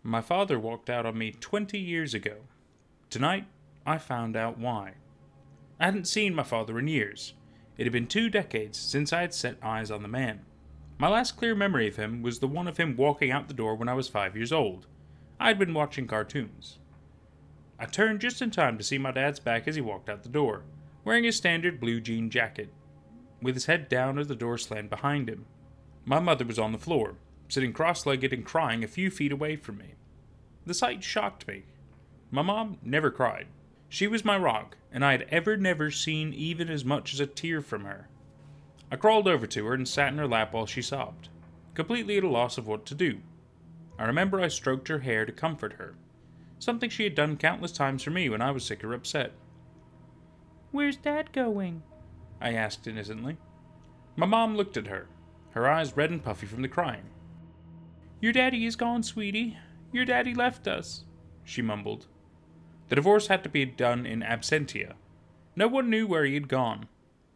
My father walked out on me 20 years ago. Tonight, I found out why. I hadn't seen my father in years. It had been 2 decades since I had set eyes on the man. My last clear memory of him was the one of him walking out the door when I was 5 years old. I had been watching cartoons. I turned just in time to see my dad's back as he walked out the door, wearing his standard blue jean jacket, with his head down as the door slammed behind him. My mother was on the floor, sitting cross-legged and crying a few feet away from me. The sight shocked me. My mom never cried. She was my rock, and I had never seen even as much as a tear from her. I crawled over to her and sat in her lap while she sobbed, completely at a loss of what to do. I remember I stroked her hair to comfort her, something she had done countless times for me when I was sick or upset. "Where's Dad going?" I asked innocently. My mom looked at her, her eyes red and puffy from the crying. "Your daddy is gone, sweetie. Your daddy left us," she mumbled. The divorce had to be done in absentia. No one knew where he had gone.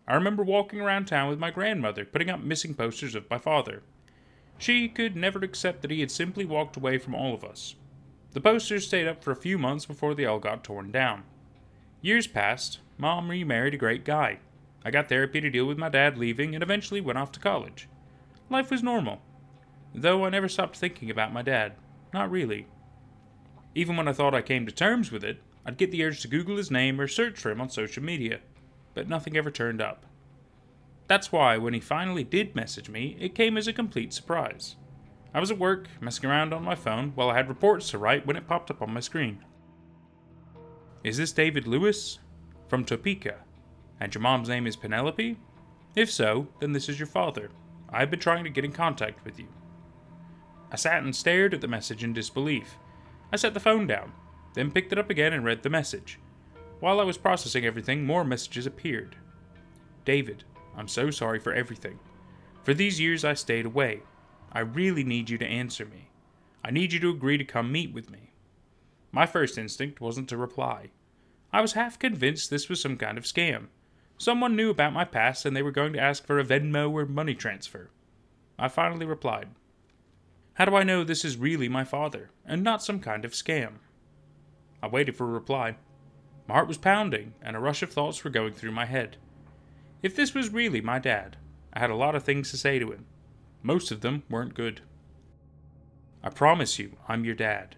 I remember walking around town with my grandmother, putting up missing posters of my father. She could never accept that he had simply walked away from all of us. The posters stayed up for a few months before they all got torn down. Years passed. Mom remarried a great guy. I got therapy to deal with my dad leaving and eventually went off to college. Life was normal. Though I never stopped thinking about my dad. Not really. Even when I thought I came to terms with it, I'd get the urge to Google his name or search for him on social media. But nothing ever turned up. That's why, when he finally did message me, it came as a complete surprise. I was at work, messing around on my phone, while I had reports to write when it popped up on my screen. "Is this David Lewis? From Topeka? And your mom's name is Penelope? If so, then this is your father. I've been trying to get in contact with you." I sat and stared at the message in disbelief. I set the phone down, then picked it up again and read the message. While I was processing everything, more messages appeared. "David, I'm so sorry for everything. For these years I stayed away. I really need you to answer me. I need you to agree to come meet with me." My first instinct wasn't to reply. I was half convinced this was some kind of scam. Someone knew about my past and they were going to ask for a Venmo or money transfer. I finally replied. "How do I know this is really my father, and not some kind of scam?" I waited for a reply. My heart was pounding, and a rush of thoughts were going through my head. If this was really my dad, I had a lot of things to say to him. Most of them weren't good. "I promise you, I'm your dad.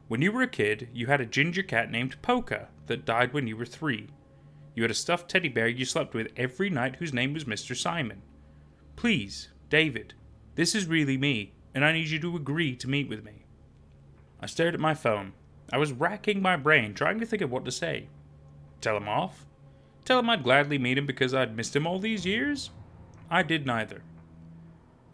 When you were a kid, you had a ginger cat named Polka that died when you were 3. You had a stuffed teddy bear you slept with every night whose name was Mr. Simon. Please, David, this is really me, and I need you to agree to meet with me." I stared at my phone. I was racking my brain, trying to think of what to say. Tell him off? Tell him I'd gladly meet him because I'd missed him all these years? I did neither.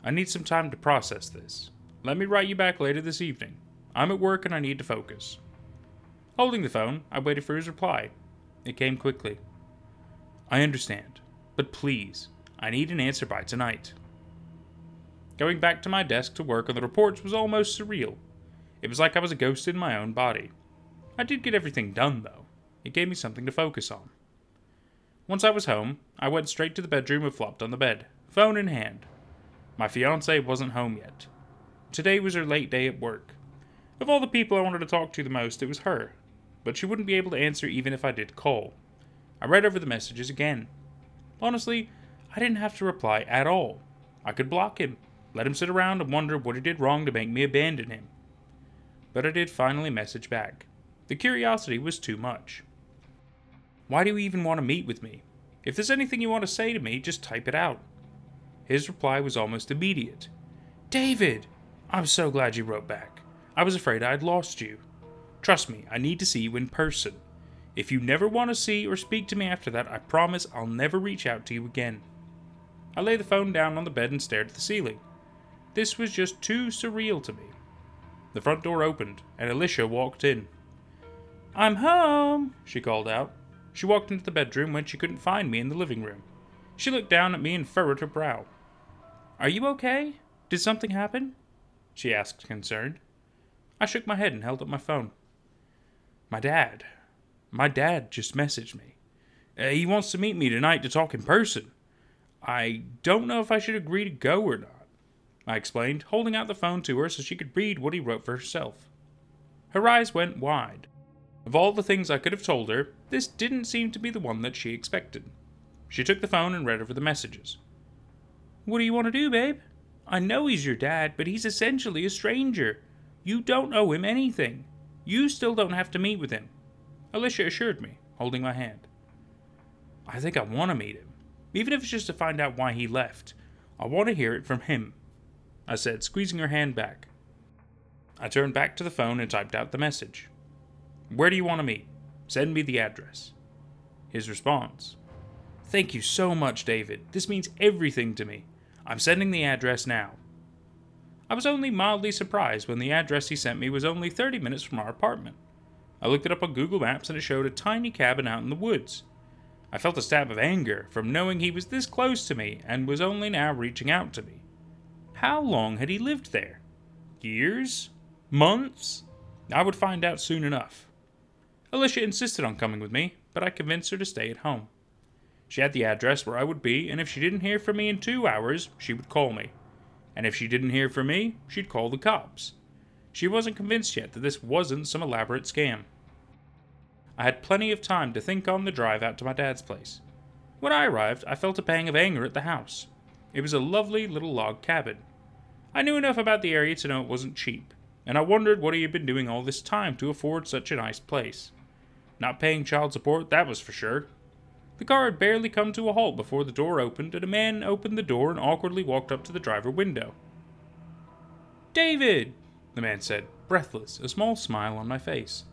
"I need some time to process this. Let me write you back later this evening. I'm at work and I need to focus." Holding the phone, I waited for his reply. It came quickly. "I understand, but please, I need an answer by tonight." Going back to my desk to work on the reports was almost surreal. It was like I was a ghost in my own body. I did get everything done, though. It gave me something to focus on. Once I was home, I went straight to the bedroom and flopped on the bed, phone in hand. My fiancée wasn't home yet. Today was her late day at work. Of all the people I wanted to talk to the most, it was her. But she wouldn't be able to answer even if I did call. I read over the messages again. Honestly, I didn't have to reply at all. I could block him, let him sit around and wonder what he did wrong to make me abandon him. But I did finally message back. The curiosity was too much. "Why do you even want to meet with me? If there's anything you want to say to me, just type it out." His reply was almost immediate. "David, I'm so glad you wrote back. I was afraid I'd lost you. Trust me, I need to see you in person. If you never want to see or speak to me after that, I promise I'll never reach out to you again." I laid the phone down on the bed and stared at the ceiling. This was just too surreal to me. The front door opened, and Alicia walked in. "I'm home," she called out. She walked into the bedroom when she couldn't find me in the living room. She looked down at me and furrowed her brow. "Are you okay? Did something happen?" she asked, concerned. I shook my head and held up my phone. My dad just messaged me. He wants to meet me tonight to talk in person. I don't know if I should agree to go or not," I explained, holding out the phone to her so she could read what he wrote for herself. Her eyes went wide. Of all the things I could have told her, this didn't seem to be the one that she expected. She took the phone and read over the messages. "What do you want to do, babe? I know he's your dad, but he's essentially a stranger. You don't owe him anything. You still don't have to meet with him," Alicia assured me, holding my hand. "I think I want to meet him, even if it's just to find out why he left. I want to hear it from him," I said, squeezing her hand back. I turned back to the phone and typed out the message. "Where do you want to meet? Send me the address." His response: "Thank you so much, David. This means everything to me. I'm sending the address now." I was only mildly surprised when the address he sent me was only 30 minutes from our apartment. I looked it up on Google Maps and it showed a tiny cabin out in the woods. I felt a stab of anger from knowing he was this close to me and was only now reaching out to me. How long had he lived there? Years? Months? I would find out soon enough. Alicia insisted on coming with me, but I convinced her to stay at home. She had the address where I would be, and if she didn't hear from me in 2 hours, she would call me. And if she didn't hear from me, she'd call the cops. She wasn't convinced yet that this wasn't some elaborate scam. I had plenty of time to think on the drive out to my dad's place. When I arrived, I felt a pang of anger at the house. It was a lovely little log cabin. I knew enough about the area to know it wasn't cheap, and I wondered what he had been doing all this time to afford such a nice place. Not paying child support, that was for sure. The car had barely come to a halt before the door opened, and a man opened the door and awkwardly walked up to the driver window. "David!" the man said, breathless, a small smile on my face.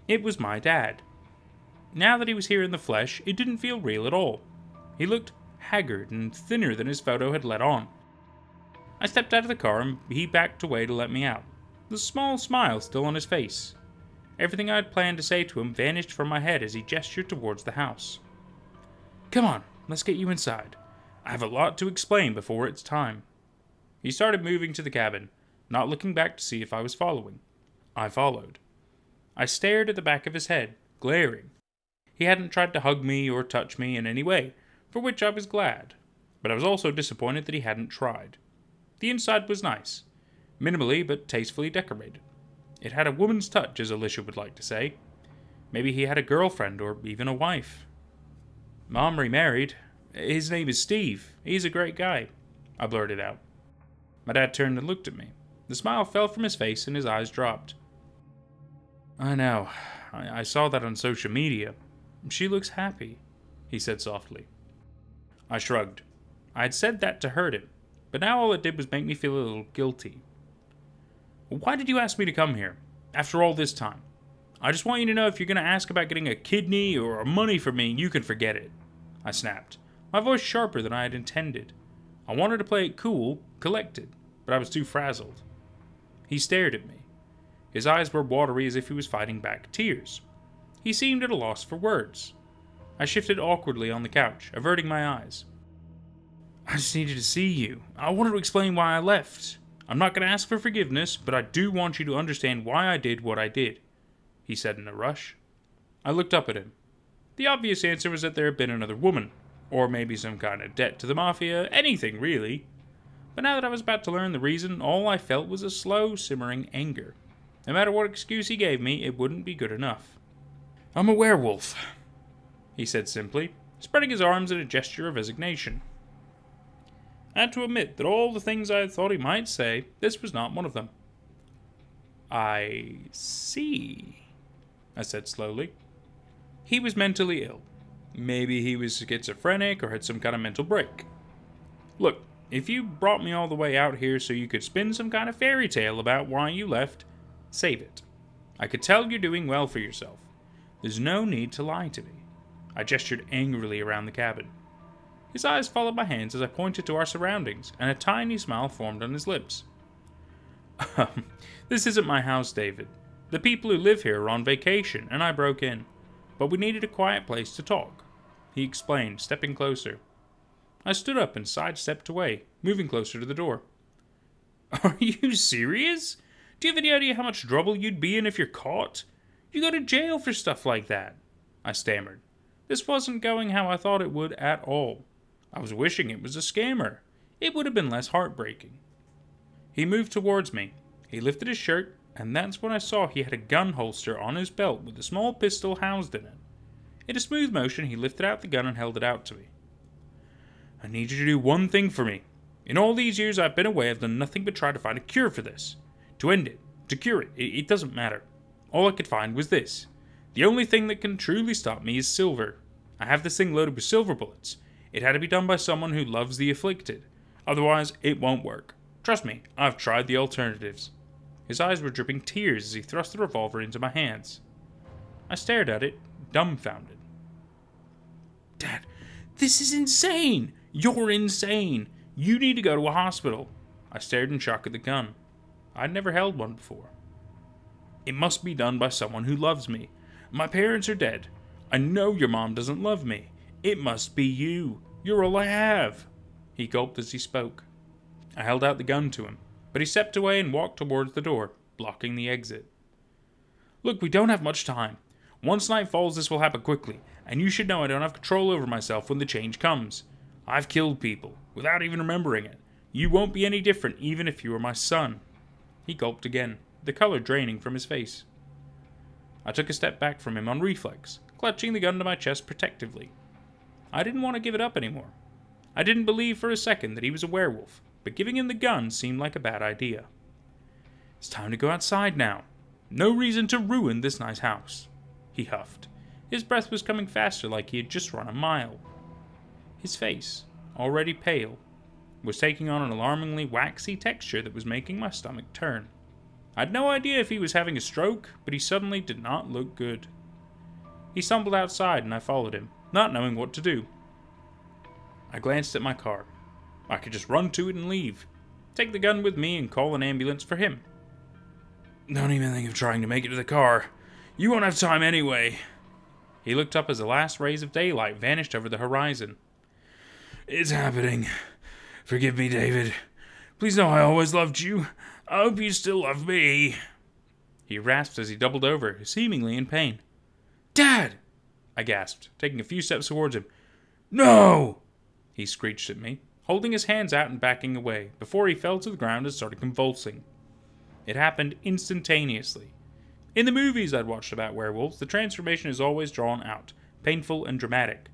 It was my dad. Now that he was here in the flesh, it didn't feel real at all. He looked haggard and thinner than his photo had let on. I stepped out of the car and he backed away to let me out, the small smile still on his face. Everything I had planned to say to him vanished from my head as he gestured towards the house. "Come on, let's get you inside. I have a lot to explain before it's time." He started moving to the cabin, not looking back to see if I was following. I followed. I stared at the back of his head, glaring. He hadn't tried to hug me or touch me in any way, for which I was glad, but I was also disappointed that he hadn't tried. The inside was nice, minimally but tastefully decorated. It had a woman's touch, as Alicia would like to say. Maybe he had a girlfriend or even a wife. "Mom remarried. His name is Steve. He's a great guy," I blurted out. My dad turned and looked at me. The smile fell from his face and his eyes dropped. "I know. I saw that on social media. She looks happy," he said softly. I shrugged. I had said that to hurt him, but now all it did was make me feel a little guilty. "Why did you ask me to come here, after all this time? I just want you to know if you're going to ask about getting a kidney or money from me, you can forget it," I snapped, my voice sharper than I had intended. I wanted to play it cool, collected, but I was too frazzled. He stared at me. His eyes were watery as if he was fighting back tears. He seemed at a loss for words. I shifted awkwardly on the couch, averting my eyes. "I just needed to see you. I wanted to explain why I left. I'm not going to ask for forgiveness, but I do want you to understand why I did what I did," he said in a rush. I looked up at him. The obvious answer was that there had been another woman, or maybe some kind of debt to the mafia, anything really. But now that I was about to learn the reason, all I felt was a slow, simmering anger. No matter what excuse he gave me, it wouldn't be good enough. "I'm a werewolf," he said simply, spreading his arms in a gesture of resignation. I had to admit that all the things I had thought he might say, this was not one of them. "I see," I said slowly. He was mentally ill. Maybe he was schizophrenic or had some kind of mental break. "Look, if you brought me all the way out here so you could spin some kind of fairy tale about why you left, save it. I could tell you're doing well for yourself. There's no need to lie to me." I gestured angrily around the cabin. His eyes followed my hands as I pointed to our surroundings, and a tiny smile formed on his lips. "This isn't my house, David. The people who live here are on vacation, and I broke in. But we needed a quiet place to talk," he explained, stepping closer. I stood up and sidestepped away, moving closer to the door. "Are you serious? Do you have any idea how much trouble you'd be in if you're caught? You go to jail for stuff like that," I stammered. This wasn't going how I thought it would at all. I was wishing it was a scammer. It would have been less heartbreaking. He moved towards me. He lifted his shirt, And that's when I saw he had a gun holster on his belt with a small pistol housed in it. In a smooth motion, he lifted out the gun and held it out to me. I need you to do one thing for me. In all these years I've been away, I've done nothing but try to find a cure for this. To end it. To cure it. It doesn't matter. All I could find was this. The only thing that can truly stop me is silver. I have this thing loaded with silver bullets. It had to be done by someone who loves the afflicted. Otherwise, it won't work. Trust me, I've tried the alternatives. His eyes were dripping tears as he thrust the revolver into my hands. I stared at it, dumbfounded. Dad, this is insane! You're insane! You need to go to a hospital. I stared in shock at the gun. I'd never held one before. It must be done by someone who loves me. My parents are dead. I know your mom doesn't love me. It must be you. You're all I have. He gulped as he spoke. I held out the gun to him, but he stepped away and walked towards the door, blocking the exit. Look, we don't have much time. Once night falls, this will happen quickly, and you should know I don't have control over myself when the change comes. I've killed people, without even remembering it. You won't be any different, even if you were my son. He gulped again, the color draining from his face. I took a step back from him on reflex, clutching the gun to my chest protectively. I didn't want to give it up anymore. I didn't believe for a second that he was a werewolf, but giving him the gun seemed like a bad idea. It's time to go outside now. No reason to ruin this nice house. He huffed. His breath was coming faster, like he had just run a mile. His face, already pale, was taking on an alarmingly waxy texture that was making my stomach turn. I'd no idea if he was having a stroke, but he suddenly did not look good. He stumbled outside and I followed him, not knowing what to do. I glanced at my car. I could just run to it and leave. Take the gun with me and call an ambulance for him. Don't even think of trying to make it to the car. You won't have time anyway. He looked up as the last rays of daylight vanished over the horizon. It's happening. Forgive me, David. Please know I always loved you. I hope you still love me. He rasped as he doubled over, seemingly in pain. Dad! I gasped, taking a few steps towards him. No! He screeched at me, holding his hands out and backing away, before he fell to the ground and started convulsing. It happened instantaneously. In the movies I'd watched about werewolves, the transformation is always drawn out, painful and dramatic.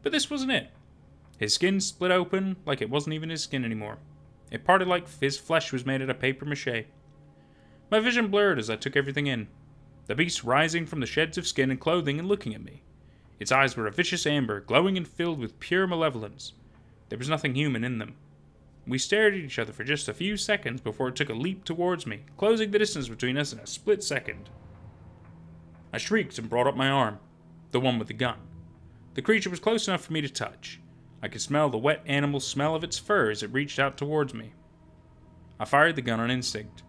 But this wasn't it. His skin split open like it wasn't even his skin anymore. It parted like his flesh was made out of papier-mâché. My vision blurred as I took everything in. The beast rising from the sheds of skin and clothing and looking at me. Its eyes were a vicious amber, glowing and filled with pure malevolence. There was nothing human in them. We stared at each other for just a few seconds before it took a leap towards me, closing the distance between us in a split second. I shrieked and brought up my arm, the one with the gun. The creature was close enough for me to touch. I could smell the wet animal smell of its fur as it reached out towards me. I fired the gun on instinct.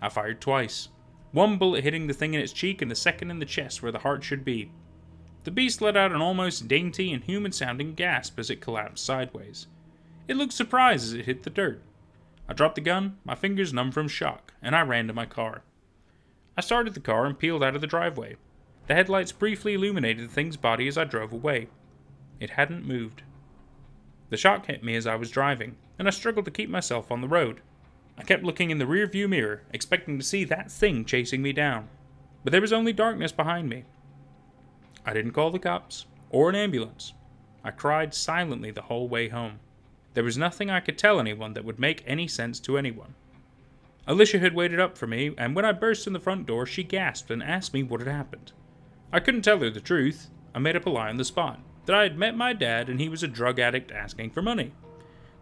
I fired twice. One bullet hitting the thing in its cheek and the second in the chest where the heart should be. The beast let out an almost dainty and human-sounding gasp as it collapsed sideways. It looked surprised as it hit the dirt. I dropped the gun, my fingers numb from shock, and I ran to my car. I started the car and peeled out of the driveway. The headlights briefly illuminated the thing's body as I drove away. It hadn't moved. The shock hit me as I was driving, and I struggled to keep myself on the road. I kept looking in the rearview mirror, expecting to see that thing chasing me down. But there was only darkness behind me. I didn't call the cops, or an ambulance. I cried silently the whole way home. There was nothing I could tell anyone that would make any sense to anyone. Alicia had waited up for me, and when I burst in the front door, she gasped and asked me what had happened. I couldn't tell her the truth. I made up a lie on the spot, that I had met my dad and he was a drug addict asking for money.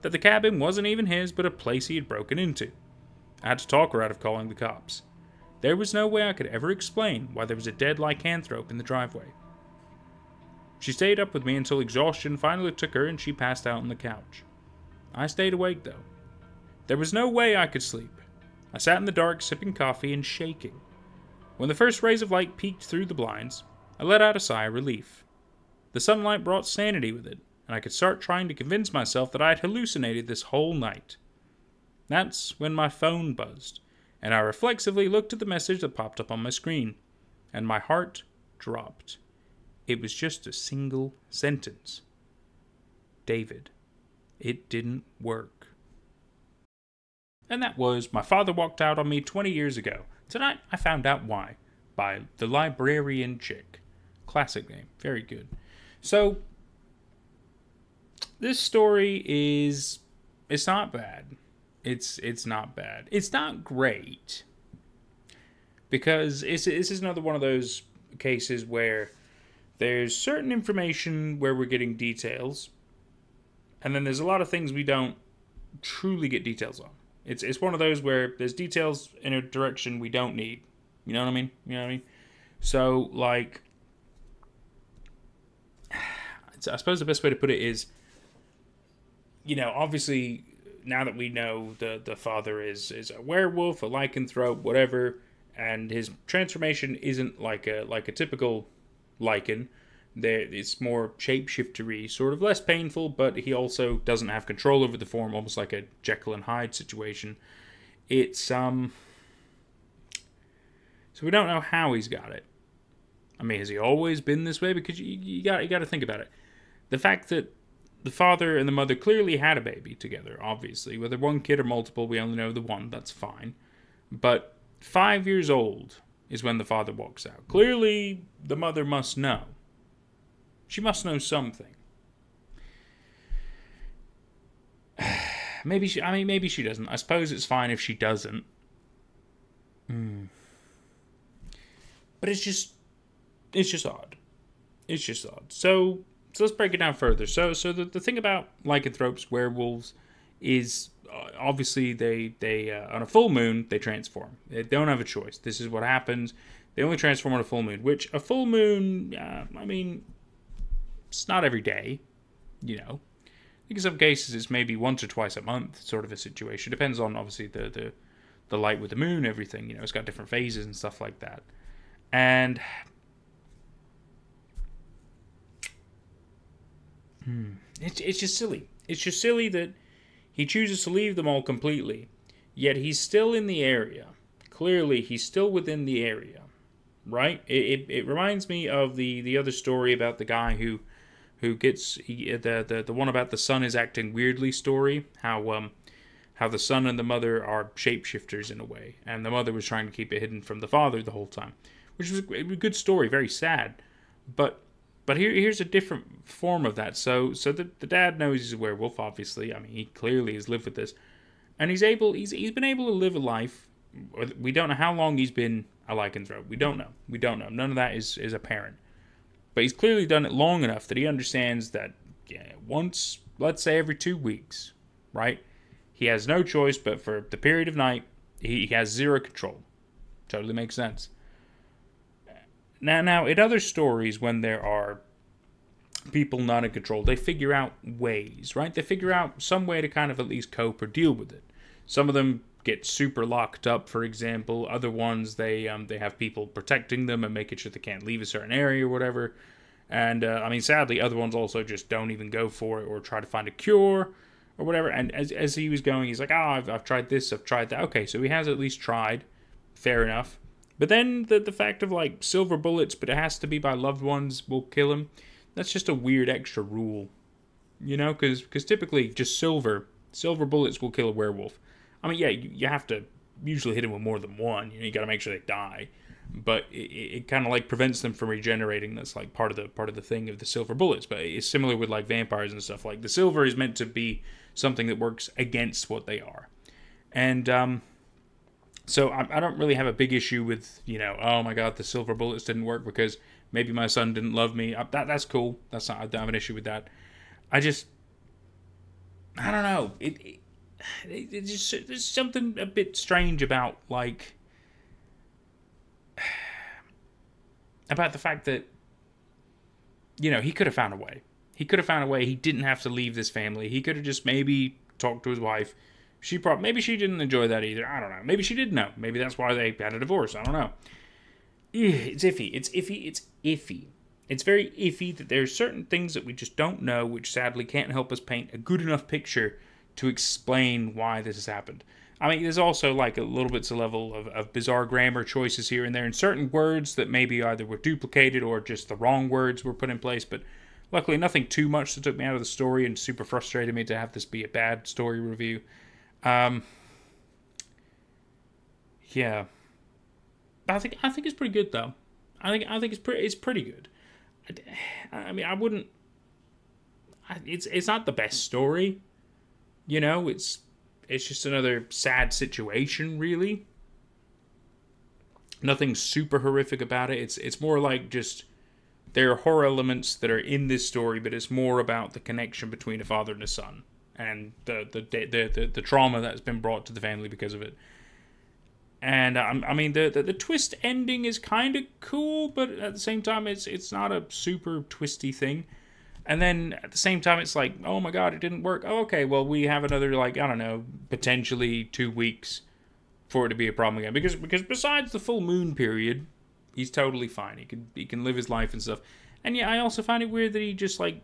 That the cabin wasn't even his, but a place he had broken into. I had to talk her out of calling the cops. There was no way I could ever explain why there was a dead lycanthrope in the driveway. She stayed up with me until exhaustion finally took her and she passed out on the couch. I stayed awake, though. There was no way I could sleep. I sat in the dark, sipping coffee and shaking. When the first rays of light peeked through the blinds, I let out a sigh of relief. The sunlight brought sanity with it, and I could start trying to convince myself that I had hallucinated this whole night. That's when my phone buzzed, and I reflexively looked at the message that popped up on my screen, and my heart dropped. It was just a single sentence. David, it didn't work. And that was My Father Walked Out on Me 20 Years Ago. Tonight, I found out why by The Librarian Chick. Classic name. Very good. So, this story is... It's not bad. It's not bad. It's not great. Because this is another one of those cases where there's certain information where we're getting details, and then there's a lot of things we don't truly get details on. It's one of those where there's details in a direction we don't need. You know what I mean? You know what I mean? So, like, I suppose the best way to put it is, obviously, now that we know the father is a werewolf, a lycanthrope, whatever, and his transformation isn't like a typical lycan. It's more shapeshiftery, sort of less painful, but he also doesn't have control over the form, almost like a Jekyll and Hyde situation. It's so we don't know how he's got it. I mean, has he always been this way? Because you got to think about it. The fact that the father and the mother clearly had a baby together, obviously, whether one kid or multiple, we only know the one. That's fine. But 5 years old is when the father walks out. Clearly, the mother must know. She must know something. Maybe she doesn't. I suppose it's fine if she doesn't. But it's just odd. It's just odd. So let's break it down further. So the thing about lycanthropes, werewolves, is obviously they on a full moon they transform. They don't have a choice. This is what happens. They only transform on a full moon. Which a full moon, it's not every day, I think in some cases it's maybe once or twice a month, sort of a situation. Depends on, obviously, the light with the moon, everything. It's got different phases and stuff like that. And it's just silly. It's just silly that he chooses to leave them all completely, yet he's still in the area. Clearly, he's still within the area, right? It reminds me of the other story about the guy who gets the one about the son is acting weirdly story. How the son and the mother are shapeshifters in a way, and the mother was trying to keep it hidden from the father the whole time, which was a good story, very sad. But here's a different form of that. So the dad knows he's a werewolf, obviously. I mean, he clearly has lived with this, and he's been able to live a life. We don't know how long he's been a lycanthrope. We don't know. None of that is apparent. But he's clearly done it long enough that he understands that once, let's say every 2 weeks, right? He has no choice, but for the period of night, he has zero control. Totally makes sense. Now, in other stories, when there are people not in control, they figure out ways, right? They figure out some way to kind of at least cope or deal with it. Some of them get super locked up, for example. Other ones, they have people protecting them and making sure they can't leave a certain area or whatever. And, sadly, other ones also just don't even go for it or try to find a cure or whatever. And as he was going, he's like, I've tried this, I've tried that. Okay, so he has at least tried. Fair enough. But then the fact of, like, silver bullets, but it has to be by loved ones, will kill him. That's just a weird extra rule. Because typically just silver bullets will kill a werewolf. I mean, yeah, you have to usually hit them with more than one. You got to make sure they die. But it kind of like prevents them from regenerating. That's like part of the thing of the silver bullets. But it's similar with like vampires and stuff. Like the silver is meant to be something that works against what they are. And so I don't really have a big issue with, oh my God, the silver bullets didn't work because maybe my son didn't love me. That's cool. I don't have an issue with that. I don't know. It's just, there's something a bit strange about, like, about the fact that, he could have found a way. He didn't have to leave this family. He could have just maybe talked to his wife. Maybe she didn't enjoy that either. I don't know. Maybe she did know. Maybe that's why they had a divorce. I don't know. It's iffy. It's iffy. It's very iffy that there's certain things that we just don't know, which sadly can't help us paint a good enough picture to explain why this has happened. I mean, there's also like a little bit of level of bizarre grammar choices here and there, and certain words that maybe either were duplicated or just the wrong words were put in place, but luckily nothing too much that took me out of the story and super frustrated me to have this be a bad story review. Yeah. I think it's pretty good though. I think it's pretty good. I mean, I wouldn't. It's not the best story, you know. It's just another sad situation, really. Nothing super horrific about it. It's more like just there are horror elements that are in this story, but it's more about the connection between a father and a son, and the trauma that's been brought to the family because of it. And I mean, the twist ending is kind of cool, but at the same time, it's not a super twisty thing. And then at the same time, it's like, oh my god, it didn't work. Oh, okay, well, we have another, like, I don't know, potentially 2 weeks for it to be a problem again. Because besides the full moon period, he's totally fine. He can live his life and stuff. And yeah, I also find it weird that he just, like,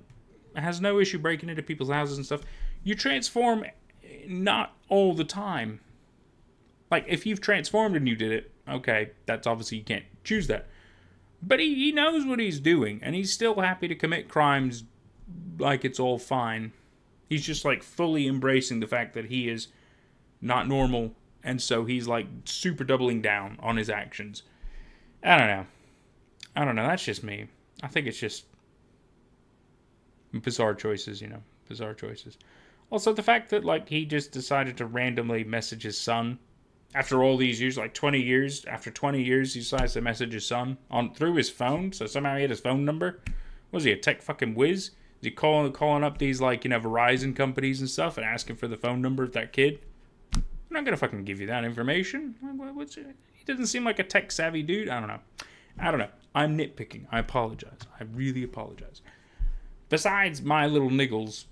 has no issue breaking into people's houses and stuff. You transform not all the time. Like, if you've transformed and you did it, okay, that's obviously, you can't choose that. But he knows what he's doing, and he's still happy to commit crimes like it's all fine. He's just, like, fully embracing the fact that he is not normal, and so he's, like, super doubling down on his actions. I don't know, that's just me. I think it's just bizarre choices, you know, bizarre choices. Also, the fact that, like, he just decided to randomly message his son after all these years, like 20 years, after 20 years, he decides to message his son through his phone. So somehow he had his phone number. Was he a tech fucking whiz? Is he calling up these, like, you know, Verizon companies and stuff and asking for the phone number of that kid? I'm not gonna fucking give you that information. What's it? He doesn't seem like a tech savvy dude. I don't know. I'm nitpicking. I apologize. I really apologize. Besides my little niggles,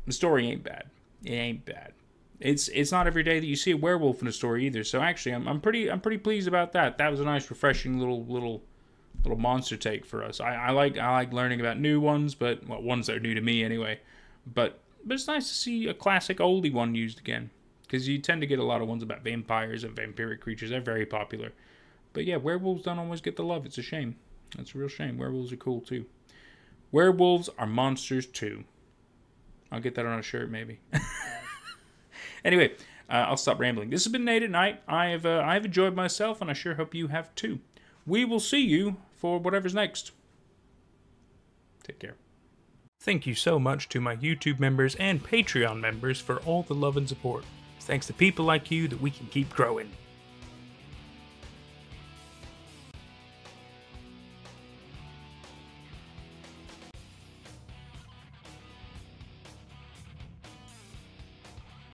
the story ain't bad. It ain't bad. It's not every day that you see a werewolf in a story either. So actually, I'm pretty pleased about that. That was a nice, refreshing little monster take for us. I like learning about new ones, but ones that are new to me anyway. But it's nice to see a classic oldie one used again, because you tend to get a lot of ones about vampires and vampiric creatures. They're very popular. But yeah, werewolves don't always get the love. It's a shame. It's a real shame. Werewolves are cool too. Werewolves are monsters too. I'll get that on a shirt maybe. Anyway, I'll stop rambling. This has been Nate at Night. I've enjoyed myself, and I sure hope you have too. We will see you for whatever's next. Take care. Thank you so much to my YouTube members and Patreon members for all the love and support. It's thanks to people like you that we can keep growing.